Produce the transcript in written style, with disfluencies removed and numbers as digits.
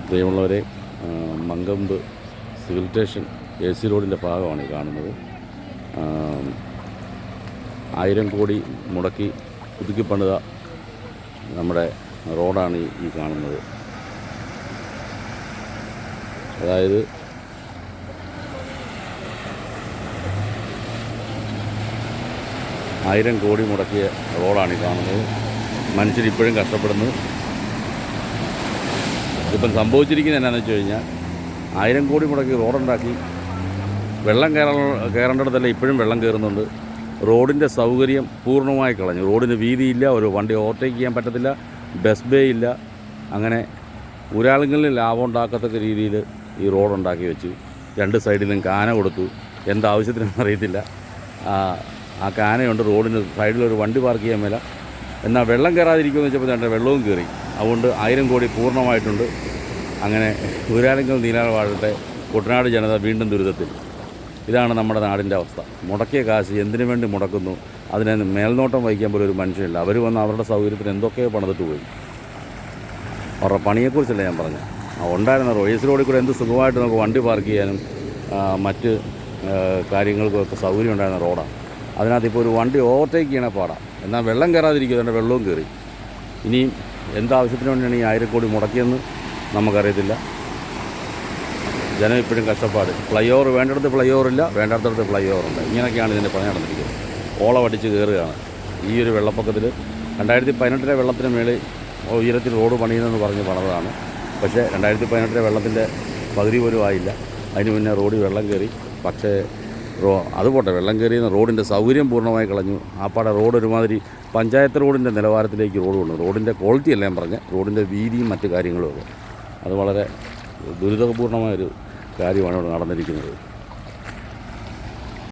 പ്രിയമുള്ളവരെ, Mankombu civil station AC റോഡിൻ്റെ ഭാഗമാണ് ഈ കാണുന്നത്. 1000 കോടി മുടക്കി പുതുക്കി പണിത നമ്മുടെ റോഡാണ് ഈ കാണുന്നത്. അതായത് ആയിരം കോടി മുടക്കിയ റോഡാണ് ഈ കാണുന്നത്. മനുഷ്യർ ഇപ്പോഴും കഷ്ടപ്പെടുന്നു. ഇതിപ്പം സംഭവിച്ചിരിക്കുന്നത് എന്നാന്ന് വെച്ച് കഴിഞ്ഞാൽ 1000 കോടി മുടക്കി റോഡുണ്ടാക്കി വെള്ളം കയറേണ്ടിടത്തല്ല ഇപ്പോഴും വെള്ളം കയറുന്നുണ്ട്. റോഡിൻ്റെ സൗകര്യം പൂർണ്ണമായി കളഞ്ഞു. റോഡിന് വീതിയില്ല, ഒരു വണ്ടി ഓവർടേക്ക് ചെയ്യാൻ പറ്റത്തില്ല, ബസ് ബേ ഇല്ല. അങ്ങനെ ഒരാളുകളിൽ ലാഭം ഉണ്ടാക്കത്തക്ക രീതിയിൽ ഈ റോഡുണ്ടാക്കി വെച്ചു. 2 സൈഡിലും കാന കൊടുത്തു. എന്താവശ്യത്തിനെന്ന് അറിയത്തില്ല. ആ കാനയുണ്ട്. റോഡിന് സൈഡിലൊരു വണ്ടി പാർക്ക് ചെയ്യാൻ മേല. എന്നാൽ വെള്ളം കയറാതിരിക്കുമെന്ന് വെച്ചപ്പോൾ തന്നെ വെള്ളവും കയറി. അതുകൊണ്ട് 1000 കോടി പൂർണ്ണമായിട്ടുണ്ട്. അങ്ങനെ ഊരാളുങ്കൽ നീലാൾ വാഴട്ടെ, കുട്ടനാട് ജനത വീണ്ടും ദുരിതത്തിൽ. ഇതാണ് നമ്മുടെ നാടിൻ്റെ അവസ്ഥ. മുടക്കിയ കാശ് എന്തിനു വേണ്ടി മുടക്കുന്നു, അതിനെ മേൽനോട്ടം വഹിക്കാൻ പോലും ഒരു മനുഷ്യനില്ല. അവർ വന്ന് അവരുടെ സൗകര്യത്തിന് എന്തൊക്കെയോ പണിതിട്ട് പോയി. അവരുടെ പണിയെക്കുറിച്ചല്ല ഞാൻ പറഞ്ഞത്. ഉണ്ടായിരുന്ന AC റോഡിൽ കൂടെ എന്ത് സുഖമായിട്ട് നമുക്ക് വണ്ടി പാർക്ക് ചെയ്യാനും മറ്റ് കാര്യങ്ങൾക്കൊക്കെ സൗകര്യം ഉണ്ടായിരുന്ന റോഡാണ്. അതിനകത്ത് ഇപ്പോൾ ഒരു വണ്ടി ഓവർടേക്ക് ചെയ്യണ പാടാം. എന്നാൽ വെള്ളം കയറാതിരിക്കുന്നുണ്ട്, വെള്ളവും കയറി. ഇനിയും എന്താവശ്യത്തിന് വേണ്ടിയാണ് ഈ 1000 കോടി മുടക്കിയെന്ന് നമുക്കറിയത്തില്ല. ജനം ഇപ്പോഴും കഷ്ടപ്പാട്. ഫ്ലൈ ഓവർ വേണ്ടിടത്ത് ഫ്ലൈ ഓവറില്ല, വേണ്ടാത്തടത്ത് ഫ്ലൈ ഓവറുണ്ട്. ഇങ്ങനെയൊക്കെയാണ് ഇതിൻ്റെ പണി നടന്നിരിക്കുന്നത്. ഓളമടിച്ച് കയറുകയാണ്. ഈ ഒരു വെള്ളപ്പൊക്കത്തിൽ 2018 വെള്ളത്തിന് മേളിൽ ഉയരത്തിൽ റോഡ് പണിയുന്നതെന്ന് പറഞ്ഞ് പണിതാണ്. പക്ഷേ 2018 വെള്ളത്തിൻ്റെ പകുതി പോലും ആയില്ല. അതിന് മുന്നേ റോഡിൽ വെള്ളം കയറി. പക്ഷേ അതുപോട്ടെ, വെള്ളം കയറിയ റോഡിൻ്റെ സൗകര്യം പൂർണ്ണമായി കളഞ്ഞു. ആപ്പാടെ റോഡ് ഒരുമാതിരി പഞ്ചായത്ത് റോഡിൻ്റെ നിലവാരത്തിലേക്ക് റോഡ് കൊണ്ടു. റോഡിൻ്റെ ക്വാളിറ്റി അല്ല ഞാൻ പറഞ്ഞത്, റോഡിൻ്റെ വീതിയും മറ്റു കാര്യങ്ങളുമൊക്കെ. അത് വളരെ ദുരിതപൂർണമായൊരു കാര്യമാണ് ഇവിടെ നടന്നിരിക്കുന്നത്.